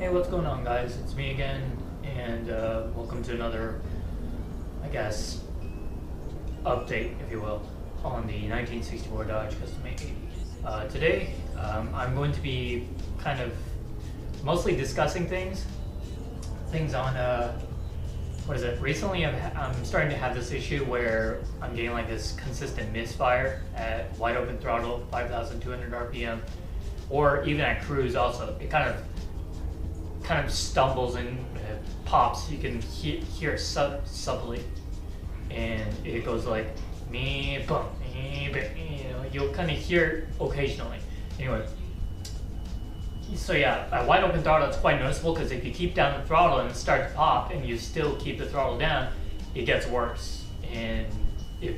Hey, what's going on, guys? It's me again, and welcome to another, I guess, update, if you will, on the 1964 Dodge Custom 880. Today, I'm going to be kind of mostly discussing things on, what is it? Recently, I'm starting to have this issue where I'm getting like this consistent misfire at wide open throttle, 5,200 RPM, or even at cruise also. It kind of stumbles and pops. You can hear it subtly, and it goes like me bum, you'll kind of hear it occasionally. Anyway, so yeah, at wide open throttle it's quite noticeable, because if you keep down the throttle and it starts to pop and you still keep the throttle down, it gets worse and it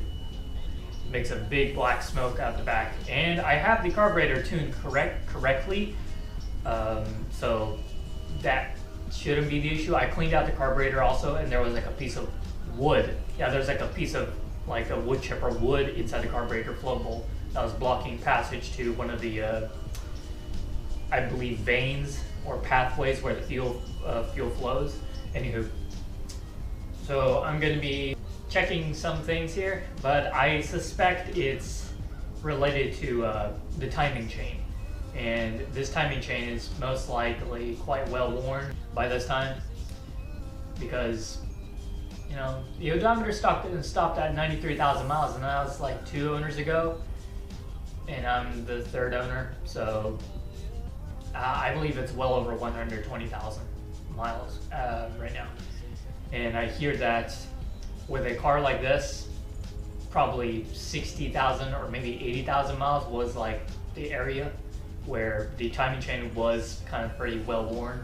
makes a big black smoke out the back. And I have the carburetor tuned correctly, so that shouldn't be the issue. I cleaned out the carburetor also, and there was like a piece of wood. Yeah, there's like a piece of like a wood chip or wood inside the carburetor flow bowl that was blocking passage to one of the, I believe, veins or pathways where the fuel flows. Anywho, so I'm going to be checking some things here, but I suspect it's related to the timing chain. And this timing chain is most likely quite well worn by this time, because the odometer stopped at 93,000 miles, and that was like 2 owners ago, and I'm the third owner, so I believe it's well over 120,000 miles right now. And I hear that with a car like this, probably 60,000 or maybe 80,000 miles was like the area where the timing chain was kind of pretty well worn.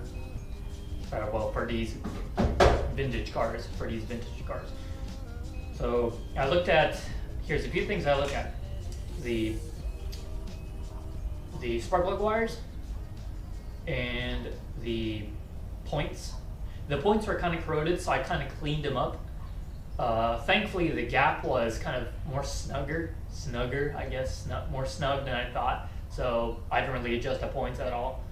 Well, for these vintage cars, So I looked at, here's a few things I look at. The spark plug wires and the points. The points were kind of corroded, so I kind of cleaned them up. Thankfully, the gap was kind of more snugger, I guess, more snug than I thought. So I didn't really adjust the points at all,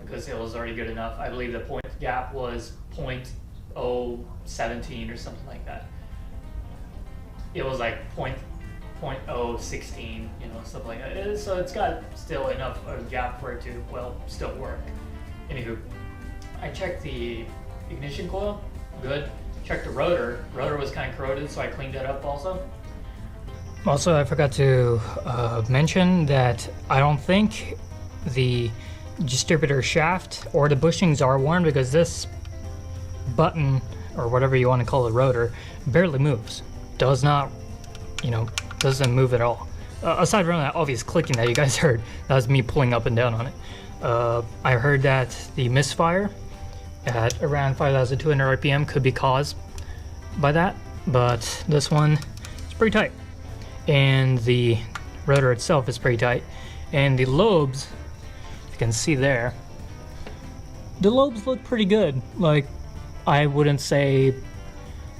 because it was already good enough. I believe the point gap was 0.017 or something like that. It was like 0.016, stuff like that. So it's got still enough of a gap for it to, still work. Anywho, I checked the ignition coil, good. Checked the rotor. Rotor was kind of corroded, so I cleaned that up also. Also, I forgot to mention that I don't think the distributor shaft or the bushings are worn, because this button, or whatever you want to call the rotor, barely moves. Does not, doesn't move at all. Aside from that obvious clicking that you guys heard, that was me pulling up and down on it. I heard that the misfire at around 5,200 RPM could be caused by that, but this one is pretty tight. And the rotor itself is pretty tight. And the lobes, you can see there, the lobes look pretty good. Like, I wouldn't say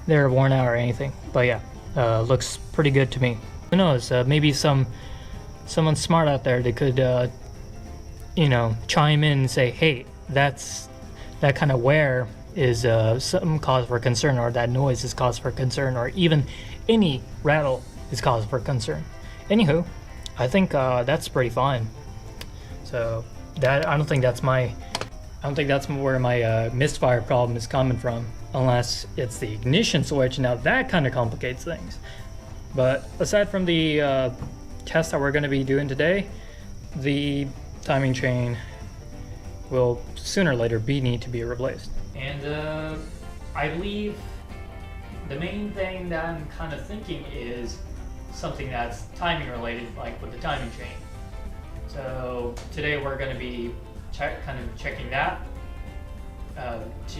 they're worn out or anything, but yeah, looks pretty good to me. Who knows, maybe someone smart out there, they could chime in and say, hey, that kind of wear is some cause for concern, or that noise is cause for concern, or even any rattle is cause for concern. Anywho, I think that's pretty fine. So I don't think that's where my misfire problem is coming from, unless it's the ignition switch. Now that kind of complicates things. But aside from the test that we're going to be doing today, the timing chain will sooner or later need to be replaced. And I believe the main thing that I'm kind of thinking is something that's timing related, like with the timing chain. So today we're going to be checking that,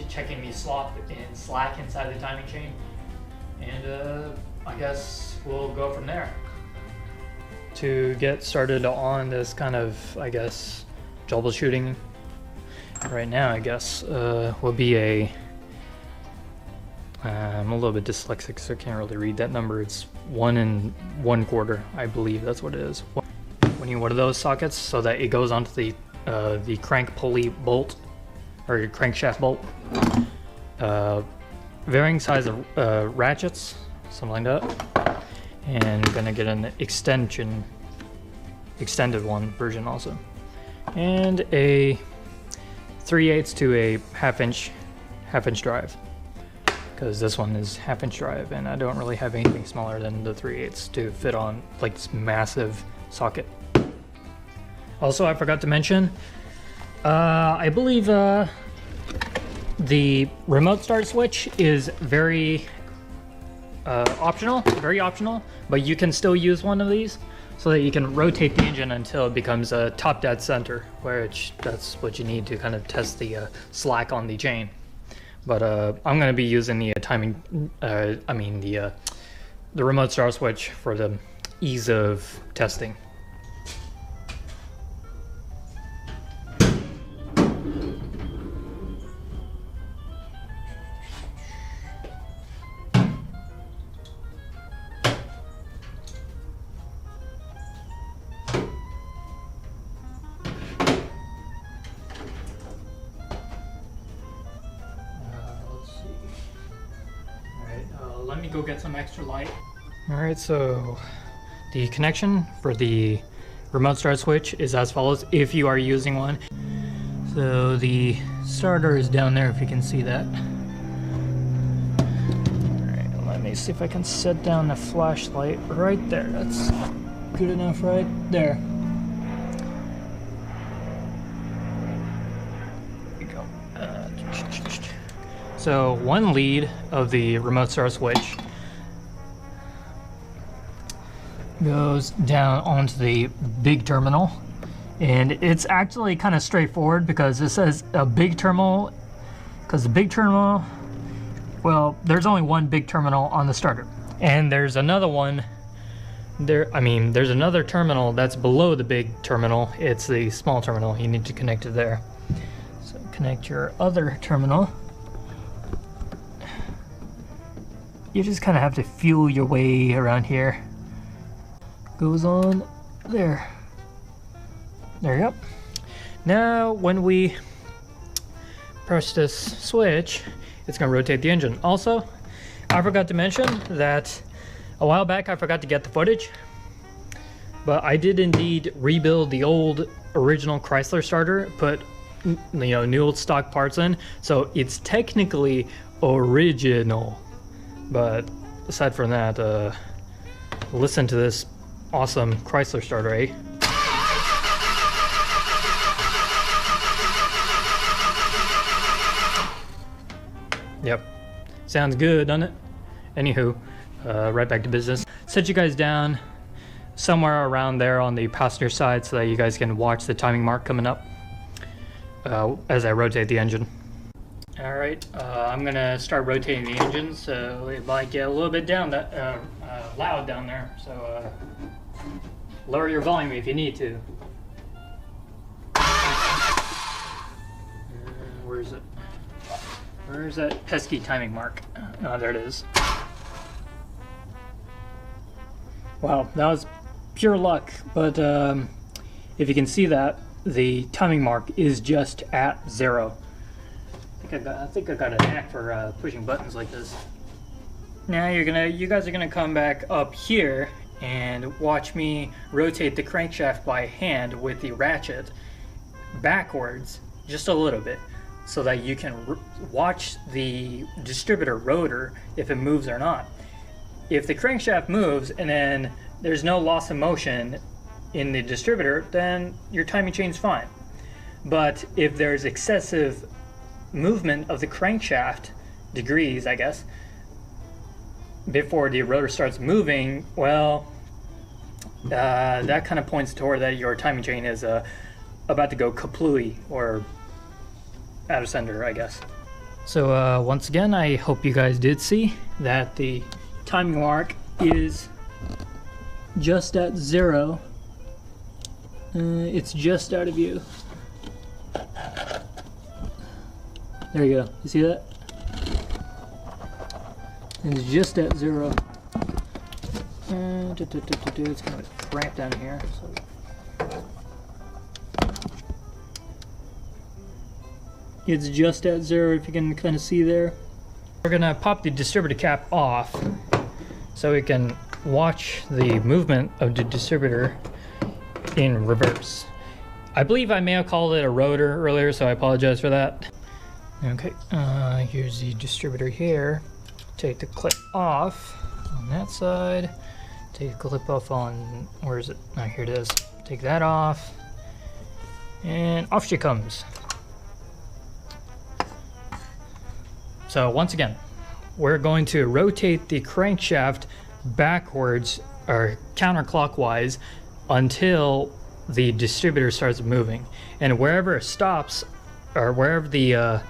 checking the slop and slack inside the timing chain, and I guess we'll go from there. To get started on this kind of, I guess, troubleshooting right now, I guess, will be I'm a little bit dyslexic, so I can't really read that number. It's 1 1/4, I believe that's what it is. We need one of those sockets so that it goes onto the crank pulley bolt or your crankshaft bolt. Varying size of ratchets, something like that. And I'm gonna get an extended one version also. And a 3/8 to a half inch drive. Because this one is half-inch drive, and I don't really have anything smaller than the 3/8 to fit on like this massive socket. Also, I forgot to mention, I believe the remote start switch is very optional, but you can still use one of these so that you can rotate the engine until it becomes a top dead center, which that's what you need to kind of test the slack on the chain. But I'm going to be using the the remote start switch for the ease of testing. Let me go get some extra light. Alright, so the connection for the remote start switch is as follows if you are using one. So the starter is down there if you can see that. Alright, let me see if I can set down the flashlight right there. That's good enough right there. There we go. So one lead of the remote start switch goes down onto the big terminal, and it's actually kind of straightforward because it says a big terminal, because the big terminal, well, there's only one big terminal on the starter, and there's another one there. I mean, there's another terminal that's below the big terminal. It's the small terminal. You need to connect it there. So connect your other terminal. You just kind of have to feel your way around here. Goes on there. There you go. Now when we press this switch, it's going to rotate the engine. Also, I forgot to mention that a while back I forgot to get the footage, but I did indeed rebuild the old original Chrysler starter, put new old stock parts in, so it's technically original. But aside from that, listen to this awesome Chrysler starter, eh? Yep, sounds good, doesn't it? Anywho, right back to business. Set you guys down somewhere around there on the passenger side so that you guys can watch the timing mark coming up as I rotate the engine. Alright, I'm gonna start rotating the engine, so it might get a little bit loud down there, so lower your volume if you need to. Where is it? Where's that pesky timing mark? Oh, there it is. Wow, that was pure luck, but if you can see that, the timing mark is just at 0. I think I got a knack for pushing buttons like this. Now you guys are gonna come back up here and watch me rotate the crankshaft by hand with the ratchet backwards just a little bit, so that you can watch the distributor rotor if it moves or not. If the crankshaft moves and then there's no loss of motion in the distributor, then your timing chain's fine. But if there's excessive movement of the crankshaft, degrees I guess, before the rotor starts moving, well, that kind of points toward that your timing chain is about to go kaplooey, or out of center, I guess. So once again, I hope you guys did see that the timing mark is just at 0. It's just out of view. There you go. You see that? And it's just at 0. It's kind of cramped down here. So. it's just at 0, if you can kind of see there. We're gonna pop the distributor cap off so we can watch the movement of the distributor in reverse. I believe I may have called it a rotor earlier, so I apologize for that. Okay, here's the distributor here. Take the clip off on that side. Take the clip off on, where is it? Oh, here it is. Take that off, and off she comes. So once again, we're going to rotate the crankshaft backwards or counterclockwise until the distributor starts moving, and wherever it stops, or wherever the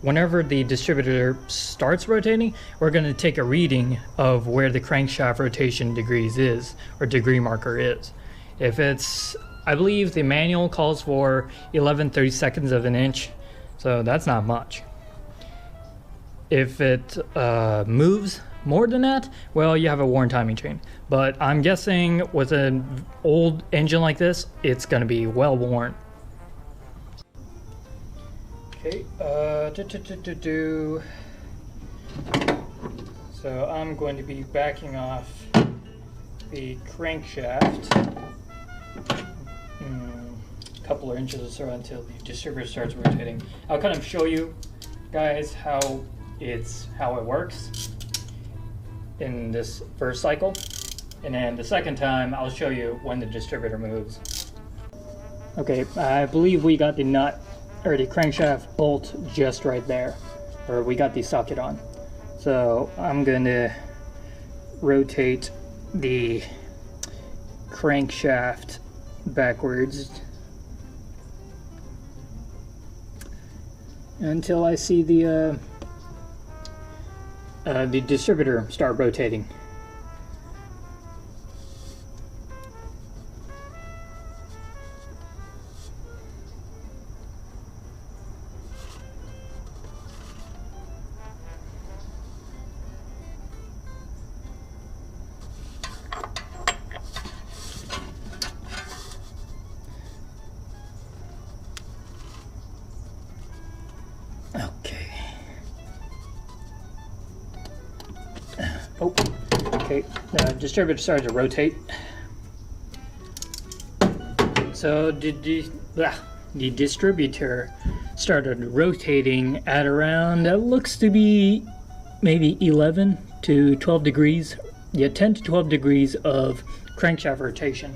whenever the distributor starts rotating, we're going to take a reading of where the crankshaft rotation degrees is, or degree marker is. If it's, I believe the manual calls for 11/32 of an inch, so that's not much. If it moves more than that, well, you have a worn timing chain. But I'm guessing with an old engine like this, it's going to be well worn. Okay, so I'm going to be backing off the crankshaft a couple of inches or so until the distributor starts rotating. I'll kind of show you guys how it works in this first cycle, and then the second time I'll show you when the distributor moves. Okay, I believe we got the nut or the crankshaft bolt just right there, or we got the socket on. So I'm going to rotate the crankshaft backwards until I see the distributor start rotating. Oh, okay, the distributor started to rotate. So the distributor started rotating at around, that looks to be maybe 11 to 12 degrees. Yeah, 10 to 12 degrees of crankshaft rotation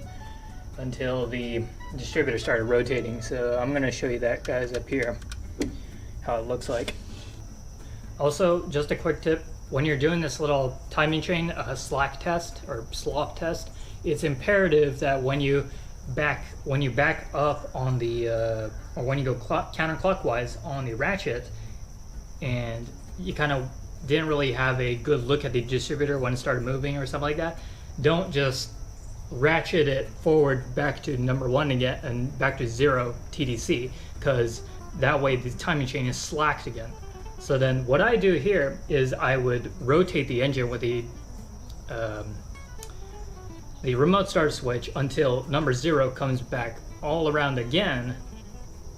until the distributor started rotating. So I'm going to show you that, guys, up here, how it looks like. Also, just a quick tip. When you're doing this little timing chain slack test or slop test, it's imperative that when you back up on the or when you go counterclockwise on the ratchet, and you kind of didn't really have a good look at the distributor when it started moving or something like that, don't just ratchet it forward back to number 1 again and back to 0 TDC, because that way the timing chain is slacked again. So then what I do here is I would rotate the engine with the remote start switch until number 0 comes back all around again,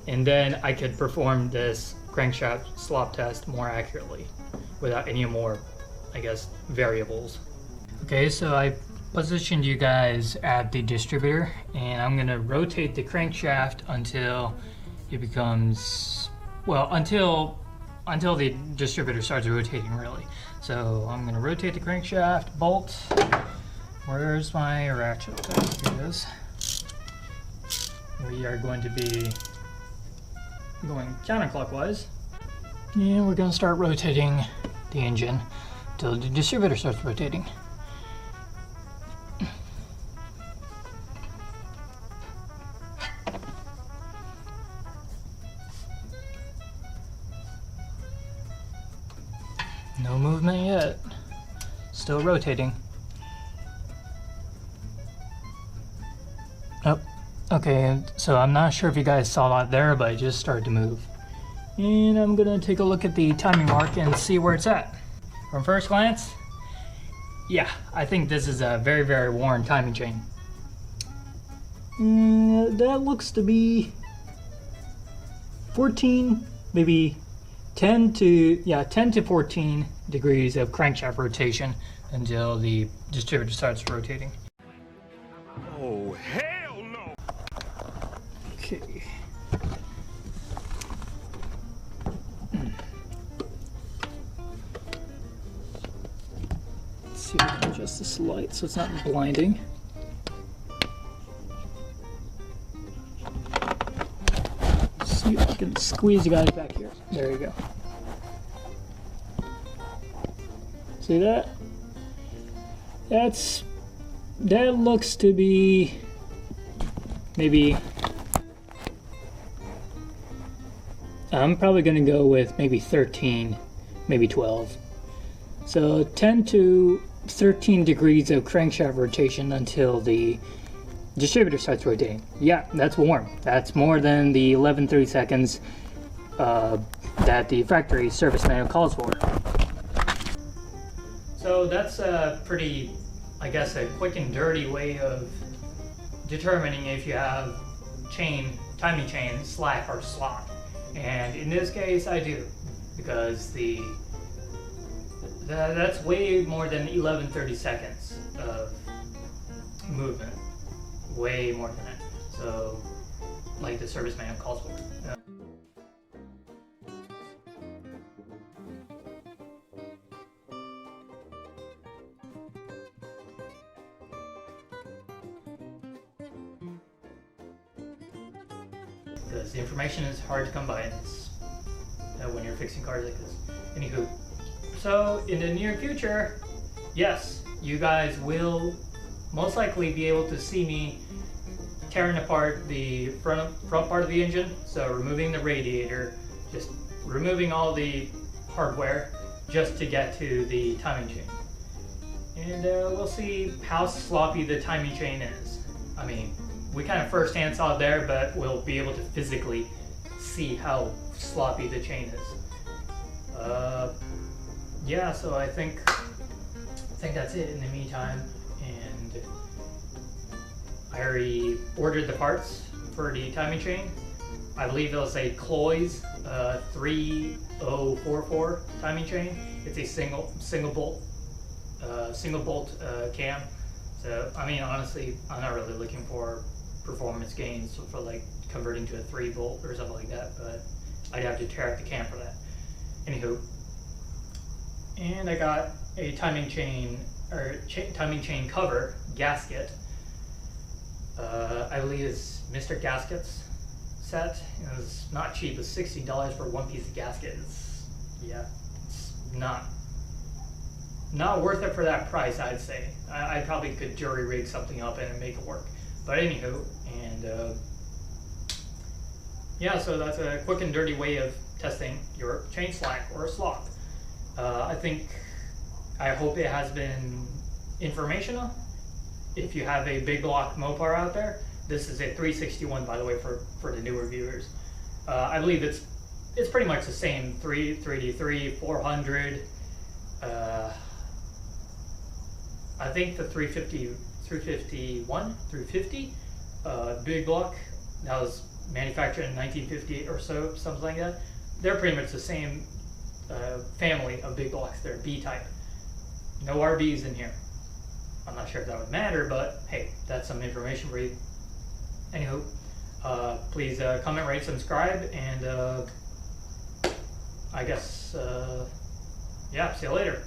and then I could perform this crankshaft slop test more accurately without any more, I guess, variables. Okay, so I positioned you guys at the distributor, and I'm going to rotate the crankshaft until it becomes, well, until the distributor starts rotating, really. So I'm going to rotate the crankshaft bolt. Where's my ratchet? Here it is. We are going to be going counterclockwise, and we're going to start rotating the engine until the distributor starts rotating. No movement yet. Still rotating. Oh, okay, so I'm not sure if you guys saw that there, but it just started to move. And I'm gonna take a look at the timing mark and see where it's at. From first glance, yeah, I think this is a very, very worn timing chain. That looks to be 14, maybe 10 to 14 degrees of crankshaft rotation until the distributor starts rotating. Oh, hell no! Okay. Let's see if I can adjust this light so it's not blinding. See if I can squeeze the guys back here. There you go. See that? That looks to be maybe, I'm probably going to go with maybe 13, maybe 12. So 10 to 13 degrees of crankshaft rotation until the distributor starts rotating. Yeah, that's warm. That's more than the 11-30 seconds that the factory service manual calls for. So that's a pretty, I guess, a quick and dirty way of determining if you have timing chain, slack, or slop. And in this case, I do, because that's way more than 11-30 seconds of movement. Way more than that. So, like the service manual calls for. Because the information is hard to come by when you're fixing cars like this. Anywho, so in the near future, yes, you guys will most likely be able to see me tearing apart the front part of the engine, so removing the radiator, just removing all the hardware just to get to the timing chain. And we'll see how sloppy the timing chain is. I mean, we kind of first-hand saw it there, but we'll be able to physically see how sloppy the chain is. Yeah, so I think that's it in the meantime. And I already ordered the parts for the timing chain. I believe it'll say Cloyes C3044 timing chain. It's a single bolt cam. So I mean, honestly, I'm not really looking for performance gains for like converting to a 3-bolt or something like that, but I'd have to tear up the cam for that. Anywho, and I got a timing chain cover gasket. I believe it's Mr. Gaskets set. It was not cheap. It's $60 for one piece of gasket. It's not worth it for that price, I'd say. I probably could jury rig something up and make it work. But anywho, and yeah, so that's a quick and dirty way of testing your chain slack or slop. I hope it has been informational. If you have a big block Mopar out there, this is a 361, by the way, for the newer viewers. I believe it's pretty much the same 383, 400. I think the 350 big block that was manufactured in 1958 or so, something like that. They're pretty much the same family of big blocks. They're B-type. No RBs in here. I'm not sure if that would matter, but hey, that's some information for you. Anywho, please comment, rate, subscribe, and I guess, yeah, see you later.